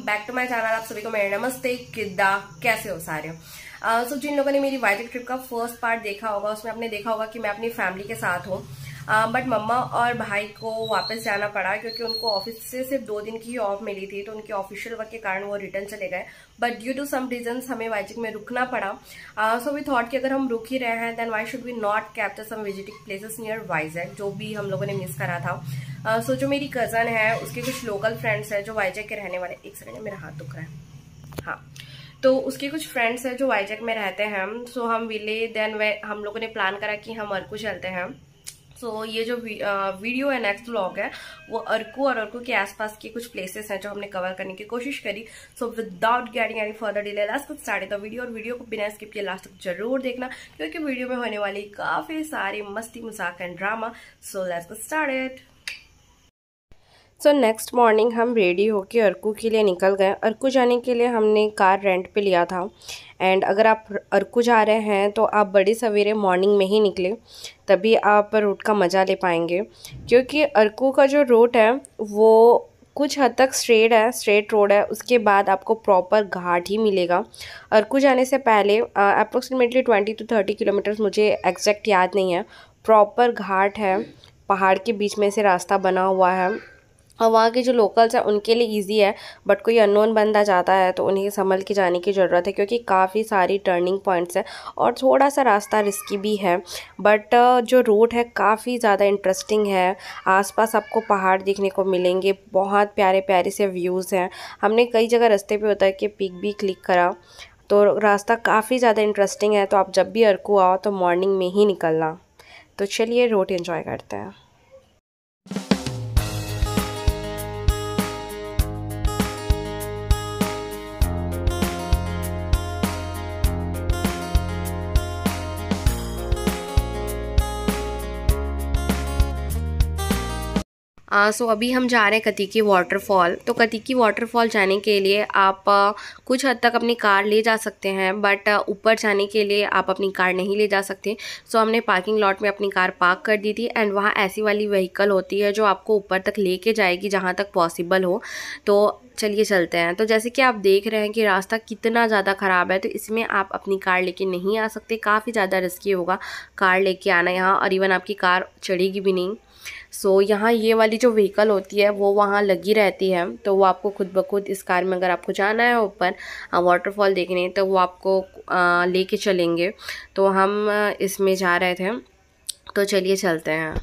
Back to my channel. आप सभी को मेरा नमस्ते। किद्दा कैसे हो सारे। सो जिन लोगों ने मेरी वाइजैक ट्रिप का फर्स्ट पार्ट देखा होगा उसमें आपने देखा होगा कि मैं अपनी फैमिली के साथ हूँ, बट मम्मा और भाई को वापस जाना पड़ा क्योंकि उनको ऑफिस से सिर्फ 2 दिन की ही ऑफ मिली थी, तो उनके ऑफिशियल वर्क के कारण वो रिटर्न चले गए। But due to some reasons हमें वाइजैक में रुकना पड़ा। सो वी थॉट कि अगर हम रुक ही रहे हैं then why should we not capture some visiting places near Vizag, जो भी हम लोगों ने मिस करा था। सो जो मेरी कजन है उसके कुछ लोकल फ्रेंड्स है जो वाइजैक के रहने वाले। एक सेकंड, मेरा हाथ दुख रहा है। हाँ, तो उसके कुछ फ्रेंड्स हैं जो वाइजैक में रहते हैं। सो हम विले देन हम लोगों ने प्लान करा कि हम अरकू चलते हैं। सो ये जो वीडियो है, नेक्स्ट व्लॉग है, वो अरकू और अरकू के आसपास के कुछ प्लेसेस हैं जो हमने कवर करने की कोशिश करी। So without getting any further delay let's get started the video. और वीडियो को बिना स्किप किए लास्ट तक जरूर देखना क्योंकि वीडियो में होने वाली काफी सारी मस्ती मजाक and drama. So let's get started. So next morning हम रेडी होके अरकू के लिए निकल गए। अरकू जाने के लिए हमने कार रेंट पे लिया था। एंड अगर आप अरकू जा रहे हैं तो आप बड़ी सवेरे मॉर्निंग में ही निकले, तभी आप रूट का मज़ा ले पाएंगे क्योंकि अरकू का जो रूट है वो कुछ हद तक स्ट्रेट रोड है। उसके बाद आपको प्रॉपर घाट ही मिलेगा। अरकू जाने से पहले अप्रोक्सीमेटली 20 to 30 किलोमीटर्स, मुझे एग्जैक्ट याद नहीं है, प्रॉपर घाट है, पहाड़ के बीच में से रास्ता बना हुआ है। और वहाँ के जो लोकल्स हैं उनके लिए इजी है, बट कोई अननोन बंदा जाता है तो उन्हें संभल के जाने की ज़रूरत है क्योंकि काफ़ी सारी टर्निंग पॉइंट्स हैं और थोड़ा सा रास्ता रिस्की भी है। बट जो रूट है काफ़ी ज़्यादा इंटरेस्टिंग है। आसपास आपको पहाड़ देखने को मिलेंगे, बहुत प्यारे प्यारे से व्यूज़ हैं। हमने कई जगह रास्ते पे होता है कि पिक भी क्लिक करा, तो रास्ता काफ़ी ज़्यादा इंटरेस्टिंग है। तो आप जब भी अरकू आओ तो मॉर्निंग में ही निकलना। तो चलिए रूट एंजॉय करते हैं। सो अभी हम जा रहे हैं कतीकी वाटरफॉल। तो कतीकी वाटरफॉल जाने के लिए आप कुछ हद तक अपनी कार ले जा सकते हैं, बट ऊपर जाने के लिए आप अपनी कार नहीं ले जा सकते। सो हमने पार्किंग लॉट में अपनी कार पार्क कर दी थी। एंड वहाँ ऐसी वाली व्हीकल होती है जो आपको ऊपर तक लेके जाएगी जहाँ तक पॉसिबल हो। तो चलिए चलते हैं। तो जैसे कि आप देख रहे हैं कि रास्ता कितना ज़्यादा ख़राब है, तो इसमें आप अपनी कार लेके नहीं आ सकते, काफ़ी ज़्यादा रिस्की होगा कार लेके आना यहाँ, और इवन आपकी कार चढ़ेगी भी नहीं। सो यहाँ ये वाली जो व्हीकल होती है वो वहाँ लगी रहती है, तो वो आपको खुद ब खुद इस कार में, अगर आपको जाना है ऊपर वाटरफॉल देखने, तो वो आपको लेके चलेंगे। तो हम इसमें जा रहे थे, तो चलिए चलते हैं।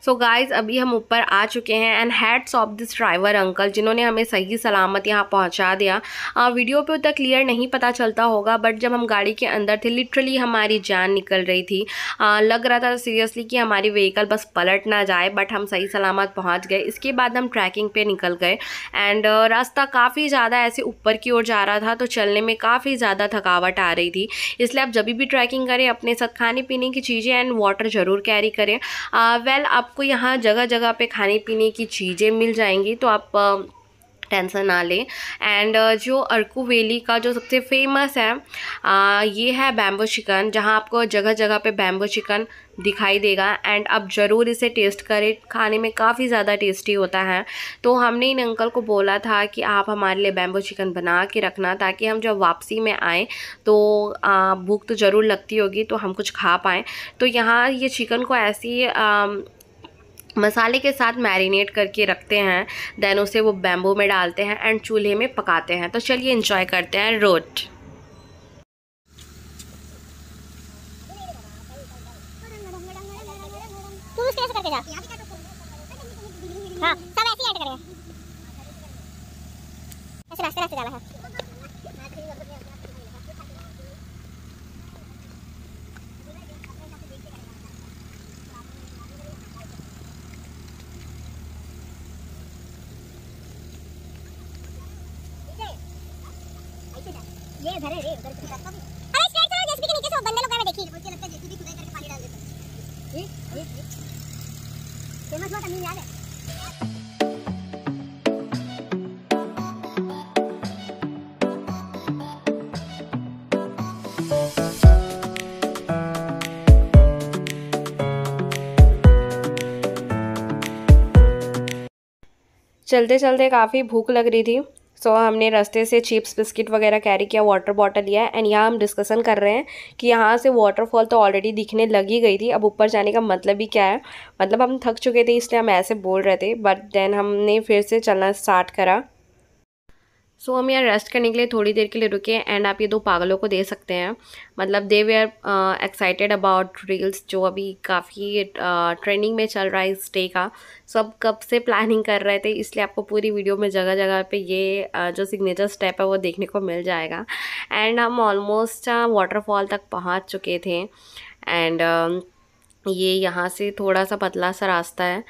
सो गाइज अभी हम ऊपर आ चुके हैं and hats off this driver uncle जिन्होंने हमें सही सलामत यहाँ पहुँचा दिया। वीडियो पे उतना क्लियर नहीं पता चलता होगा, बट जब हम गाड़ी के अंदर थे लिटरली हमारी जान निकल रही थी। लग रहा था सीरियसली कि हमारी व्हीकल बस पलट ना जाए, बट हम सही सलामत पहुँच गए। इसके बाद हम ट्रैकिंग पे निकल गए एंड रास्ता काफ़ी ज़्यादा ऐसे ऊपर की ओर जा रहा था, तो चलने में काफ़ी ज़्यादा थकावट आ रही थी। इसलिए आप जब भी ट्रैकिंग करें अपने साथ खाने पीने की चीज़ें एंड वाटर ज़रूर कैरी करें। आपको यहाँ जगह जगह पे खाने पीने की चीज़ें मिल जाएंगी, तो आप टेंशन ना लें। एंड जो अरकू वैली का जो सबसे फेमस है ये है बैम्बू चिकन, जहाँ आपको जगह जगह पे बैम्बू चिकन दिखाई देगा। एंड आप ज़रूर इसे टेस्ट करें, खाने में काफ़ी ज़्यादा टेस्टी होता है। तो हमने इन अंकल को बोला था कि आप हमारे लिए बैम्बू चिकन बना के रखना, ताकि हम जब वापसी में आएँ तो भूख तो ज़रूर लगती होगी, तो हम कुछ खा पाएँ। तो यहाँ ये चिकन को ऐसी मसाले के साथ मैरिनेट करके रखते हैं, देन उसे वो बैम्बू में डालते हैं एंड चूल्हे में पकाते हैं। तो चलिए एंजॉय करते हैं रोट। हाँ, सब ऐसे ऐड करें, ऐसे रास्ते रास्ते डाला है। ये उधर है रे, उधर से रास्ता भी। अरे स्ट्रेट चलो, जेसीबी के नीचे से बंदे लोग आ रहे, देखिए। मुझे लगता है जेसीबी खुदाई करके पानी डाल देते हैं। ये फेमस वाटर नहीं याद है। चलते चलते काफ़ी भूख लग रही थी, सो हमने रास्ते से चिप्स बिस्किट वगैरह कैरी किया, वाटर बॉटल लिया एंड यहाँ हम डिस्कशन कर रहे हैं कि यहाँ से वाटरफॉल तो ऑलरेडी दिखने लगी गई थी, अब ऊपर जाने का मतलब ही क्या है। मतलब हम थक चुके थे इसलिए हम ऐसे बोल रहे थे, बट देन हमने फिर से चलना स्टार्ट करा। सो हम यहाँ रेस्ट करने के लिए थोड़ी देर के लिए रुके एंड आप ये दो पागलों को दे सकते हैं, मतलब दे वे आर एक्साइटेड अबाउट रील्स जो अभी काफ़ी ट्रेंडिंग में चल रहा है इस डे का। सब कब से प्लानिंग कर रहे थे, इसलिए आपको पूरी वीडियो में जगह जगह पे ये जो सिग्नेचर स्टेप है वो देखने को मिल जाएगा। एंड हम ऑलमोस्ट वाटरफॉल तक पहुँच चुके थे एंड ये यहाँ से थोड़ा सा पतला सा रास्ता है,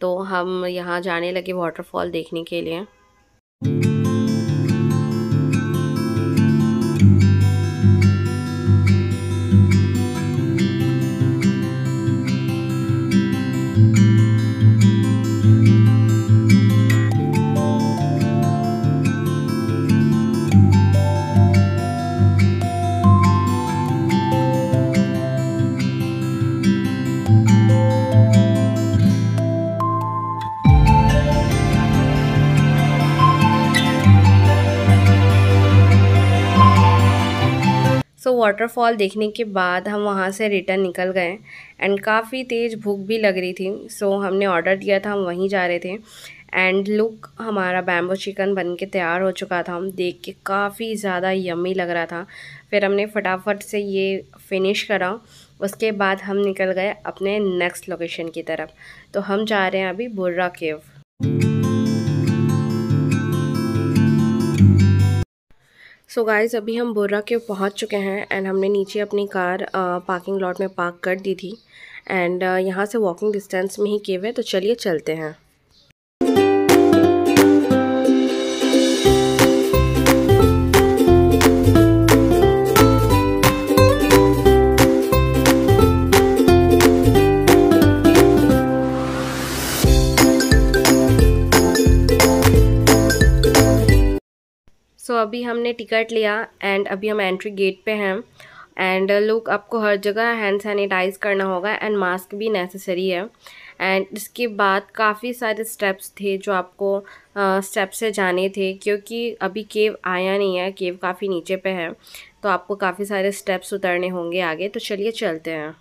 तो हम यहाँ जाने लगे वाटरफॉल देखने के लिए। सो वाटरफॉल देखने के बाद हम वहाँ से रिटर्न निकल गए एंड काफ़ी तेज़ भूख भी लग रही थी, सो हमने ऑर्डर दिया था, हम वहीं जा रहे थे एंड लुक हमारा बैम्बू चिकन बन के तैयार हो चुका था। हम देख के काफ़ी ज़्यादा यम्मी लग रहा था। फिर हमने फटाफट से ये फिनिश करा, उसके बाद हम निकल गए अपने नेक्स्ट लोकेशन की तरफ। तो हम जा रहे हैं अभी बुर्रा केव। सो गाइज़ अभी हम बुर्रा केव पहुंच चुके हैं एंड हमने नीचे अपनी कार पार्किंग लॉट में पार्क कर दी थी एंड यहाँ से वॉकिंग डिस्टेंस में ही केव है, तो चलिए चलते हैं। सो अभी हमने टिकट लिया एंड अभी हम एंट्री गेट पे हैं एंड लुक आपको हर जगह हैंड सैनिटाइज करना होगा एंड मास्क भी नेसेसरी है। एंड इसके बाद काफ़ी सारे स्टेप्स थे जो आपको स्टेप से जाने थे, क्योंकि अभी केव आया नहीं है, केव काफ़ी नीचे पे है, तो आपको काफ़ी सारे स्टेप्स उतरने होंगे आगे। तो चलिए चलते हैं।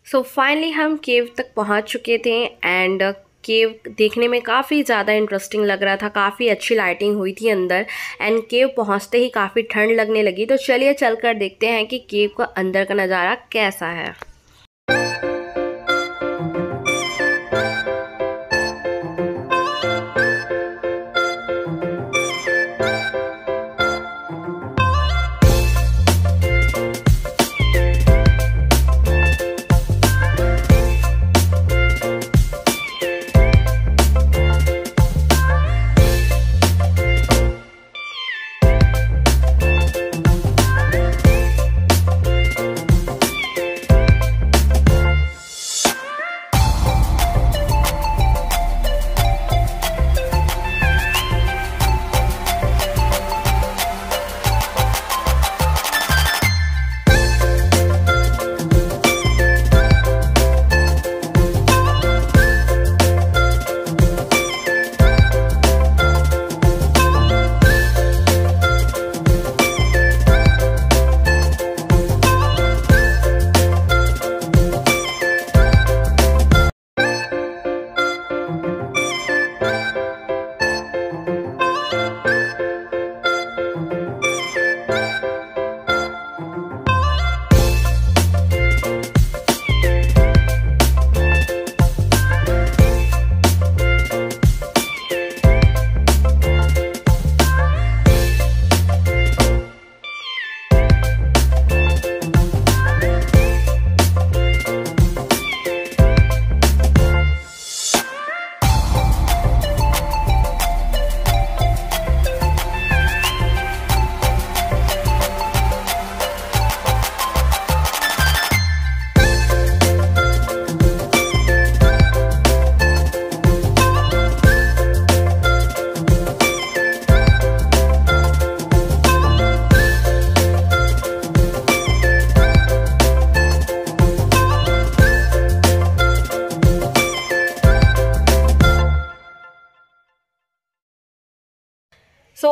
सो फाइनली हम केव तक पहुंच चुके थे एंड केव देखने में काफ़ी ज़्यादा इंटरेस्टिंग लग रहा था, काफ़ी अच्छी लाइटिंग हुई थी अंदर एंड केव पहुंचते ही काफ़ी ठंड लगने लगी। तो चलिए चलकर देखते हैं कि केव का अंदर का नज़ारा कैसा है।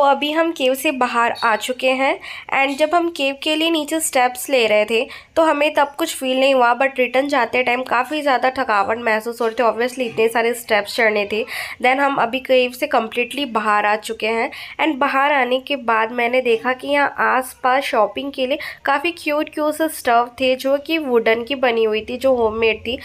अभी हम केव से बाहर आ चुके हैं एंड जब हम केव के लिए नीचे स्टेप्स ले रहे थे तो हमें तब कुछ फील नहीं हुआ, बट रिटर्न जाते टाइम काफ़ी ज़्यादा थकावट महसूस हो रही थी। ऑब्वियसली इतने सारे स्टेप्स चढ़ने थे। देन हम अभी केव से कम्प्लीटली बाहर आ चुके हैं एंड बाहर आने के बाद मैंने देखा कि यहाँ आसपास शॉपिंग के लिए काफ़ी क्यूट से स्टफ थे जो कि वुडन की बनी हुई थी, जो होममेड थी।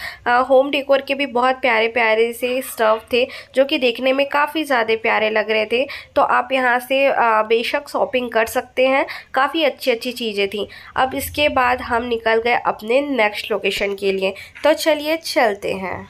होम डेकोर के भी बहुत प्यारे प्यारे से स्टफ थे जो कि देखने में काफ़ी ज़्यादा प्यारे लग रहे थे। तो आप यहाँ से बेशक शॉपिंग कर सकते हैं, काफ़ी अच्छी अच्छी चीज़ें थी। अब इसके बाद हम निकल गए अपने नेक्स्ट लोकेशन के लिए, तो चलिए चलते हैं।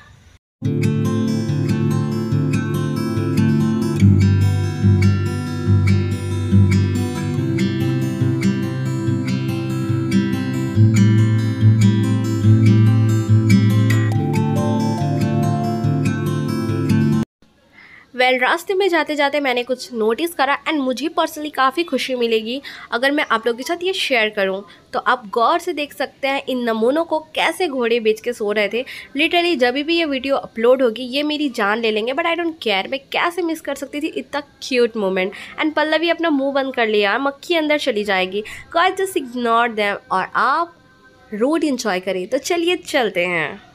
रास्ते में जाते जाते मैंने कुछ नोटिस करा एंड मुझे पर्सनली काफ़ी खुशी मिलेगी अगर मैं आप लोगों के साथ ये शेयर करूं। तो आप गौर से देख सकते हैं इन नमूनों को कैसे घोड़े बेच के सो रहे थे। लिटरली जब भी ये वीडियो अपलोड होगी ये मेरी जान ले लेंगे, बट आई डोंट केयर। मैं कैसे मिस कर सकती थी इतना क्यूट मोमेंट। एंड पल्लवी अपना मुँह बंद कर लिया, मक्खी अंदर चली जाएगी। गाइस जस्ट इग्नोर देम और आप रोड इंजॉय करें। तो चलिए चलते हैं।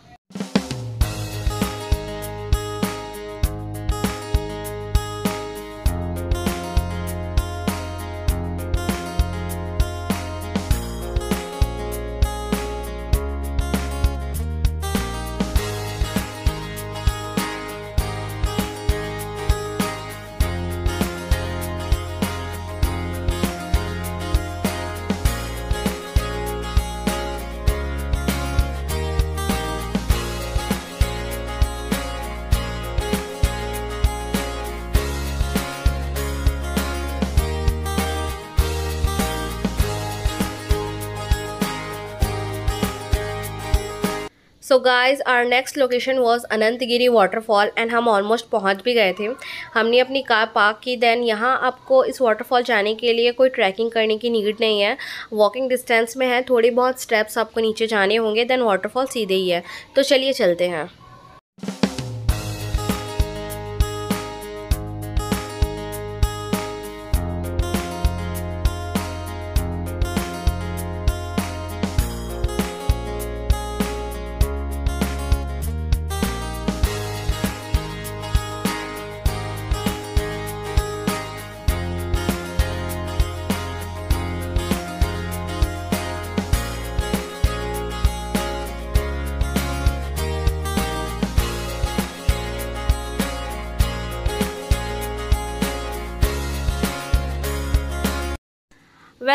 So guys our next location was Ananthagiri waterfall and हम ऑलमोस्ट पहुंच भी गए थे। हमने अपनी कार पार्क की। देन यहाँ आपको इस वाटरफॉल जाने के लिए कोई ट्रैकिंग करने की नीड नहीं है, वॉकिंग डिस्टेंस में है। थोड़ी बहुत स्टेप्स आपको नीचे जाने होंगे, देन वाटरफॉल सीधे ही है। तो चलिए चलते हैं।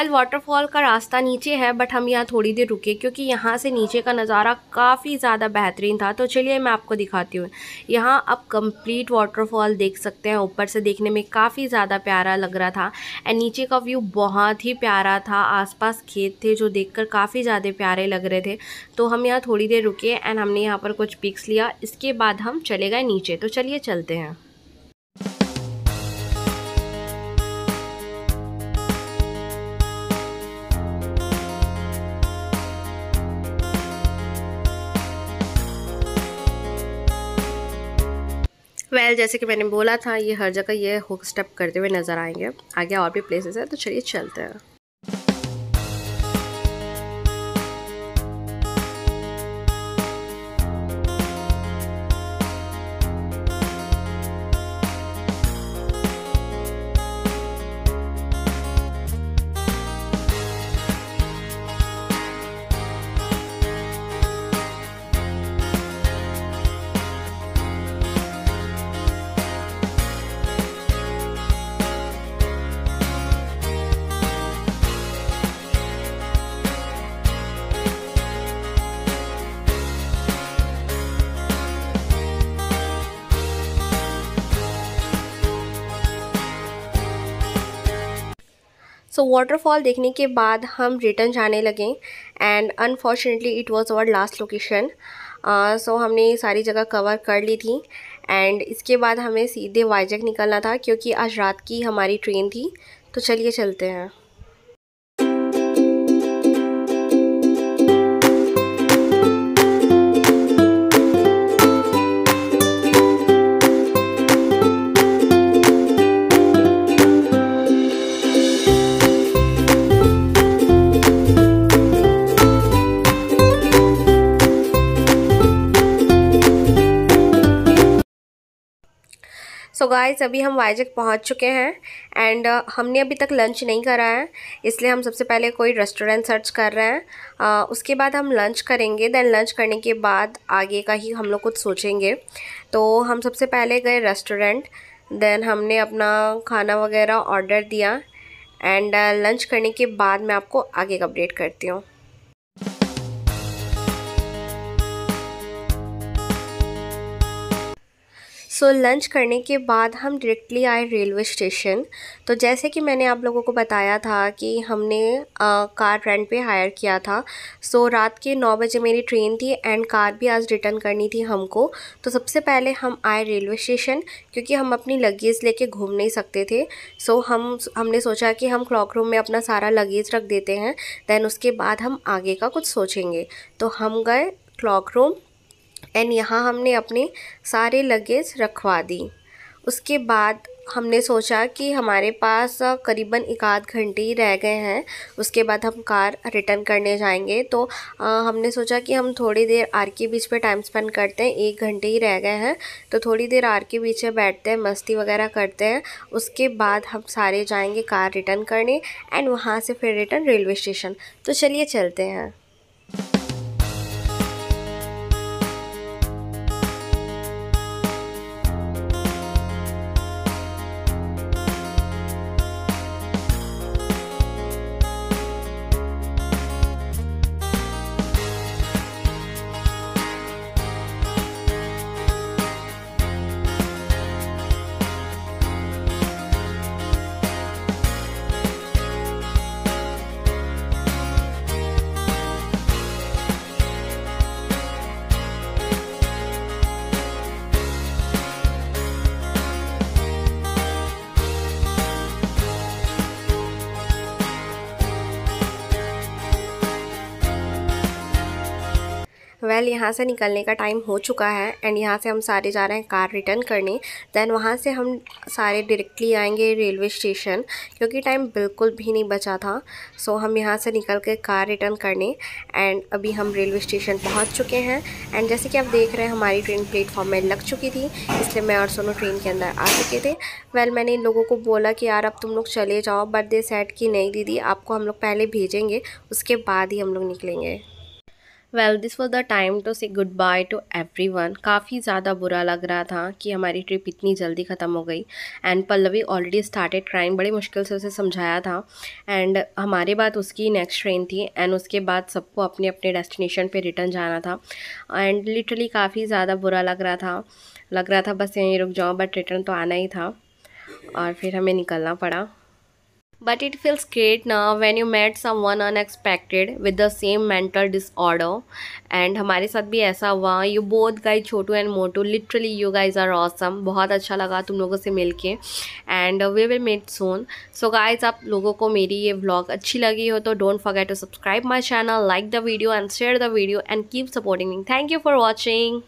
वाटरफॉल का रास्ता नीचे है, बट हम यहाँ थोड़ी देर रुके क्योंकि यहाँ से नीचे का नज़ारा काफ़ी ज़्यादा बेहतरीन था। तो चलिए मैं आपको दिखाती हूँ। यहाँ आप कंप्लीट वाटरफॉल देख सकते हैं। ऊपर से देखने में काफ़ी ज़्यादा प्यारा लग रहा था एंड नीचे का व्यू बहुत ही प्यारा था। आसपास खेत थे जो देखकर काफ़ी ज़्यादा प्यारे लग रहे थे। तो हम यहाँ थोड़ी देर रुके एंड हमने यहाँ पर कुछ पिक्स लिया। इसके बाद हम चले गए नीचे। तो चलिए चलते हैं। जैसे कि मैंने बोला था ये हर जगह ये हुक स्टेप करते हुए नज़र आएंगे। आगे और भी प्लेसेस है, तो चलिए चलते हैं। सो वाटरफॉल देखने के बाद हम रिटर्न जाने लगे and unfortunately it was our last location. So हमने सारी जगह कवर कर ली थी एंड इसके बाद हमें सीधे वाइजैक निकलना था क्योंकि आज रात की हमारी ट्रेन थी। तो चलिए चलते हैं। गाइस अभी हम वाइजैक पहुंच चुके हैं एंड हमने अभी तक लंच नहीं करा है, इसलिए हम सबसे पहले कोई रेस्टोरेंट सर्च कर रहे हैं। उसके बाद हम लंच करेंगे। देन लंच करने के बाद आगे का ही हम लोग कुछ सोचेंगे। तो हम सबसे पहले गए रेस्टोरेंट, देन हमने अपना खाना वगैरह ऑर्डर दिया एंड लंच करने के बाद मैं आपको आगे का अपडेट करती हूँ। सो लंच करने के बाद हम डायरेक्टली आए रेलवे स्टेशन। तो जैसे कि मैंने आप लोगों को बताया था कि हमने कार रेंट पे हायर किया था। सो रात के 9 बजे मेरी ट्रेन थी एंड कार भी आज रिटर्न करनी थी हमको। तो सबसे पहले हम आए रेलवे स्टेशन, क्योंकि हम अपनी लगेज लेके घूम नहीं सकते थे। सो हमने सोचा कि हम क्लॉक रूम में अपना सारा लगेज रख देते हैं, दैन उसके बाद हम आगे का कुछ सोचेंगे। तो हम गए क्लॉक रूम एंड यहाँ हमने अपने सारे लगेज रखवा दी। उसके बाद हमने सोचा कि हमारे पास करीबन 1 आध घंटे ही रह गए हैं, उसके बाद हम कार रिटर्न करने जाएंगे। तो हमने सोचा कि हम थोड़ी देर आर के बीच पे टाइम स्पेंड करते हैं, 1 घंटे ही रह गए हैं तो थोड़ी देर आर के बीच में बैठते हैं, मस्ती वगैरह करते हैं। उसके बाद हम सारे जाएंगे कार रिटर्न करने एंड वहाँ से फिर रिटर्न रेलवे स्टेशन। तो चलिए चलते हैं। यहाँ से निकलने का टाइम हो चुका है एंड यहाँ से हम सारे जा रहे हैं कार रिटर्न करने। दैन वहाँ से हम सारे डायरेक्टली आएंगे रेलवे स्टेशन, क्योंकि टाइम बिल्कुल भी नहीं बचा था। सो हम यहाँ से निकल के कार रिटर्न करने एंड अभी हम रेलवे स्टेशन पहुँच चुके हैं। एंड जैसे कि आप देख रहे हैं हमारी ट्रेन प्लेटफॉर्म में लग चुकी थी, इसलिए मैं और सोनू ट्रेन के अंदर आ चुके थे। मैंने इन लोगों को बोला कि यार अब तुम लोग चले जाओ, बट दे सेड कि नहीं दीदी, आपको हम लोग पहले भेजेंगे, उसके बाद ही हम लोग निकलेंगे। This was the time to say goodbye to everyone. काफ़ी ज़्यादा बुरा लग रहा था कि हमारी ट्रिप इतनी जल्दी ख़त्म हो गई and Pallavi already started crime. बड़ी मुश्किल से उसे समझाया था एंड हमारे बाद उसकी नेक्स्ट ट्रेन थी एंड उसके बाद सबको अपने अपने डेस्टिनेशन पे रिटर्न जाना था एंड लिटरली काफ़ी ज़्यादा बुरा लग रहा था बस यहीं रुक जाओ, बट रिटर्न तो आना ही था और फिर हमें निकलना पड़ा। But it feels great now when you met someone unexpected with the same mental disorder. And हमारे साथ भी ऐसा हुआ। You both guys, Chhotu and Motu, literally you guys are awesome. बहुत अच्छा लगा तुम लोगों से मिलके and we will meet soon. So guys, आप लोगों को मेरी ये vlog अच्छी लगी हो तो don't forget to subscribe my channel, like the video and share the video and keep supporting me. Thank you for watching.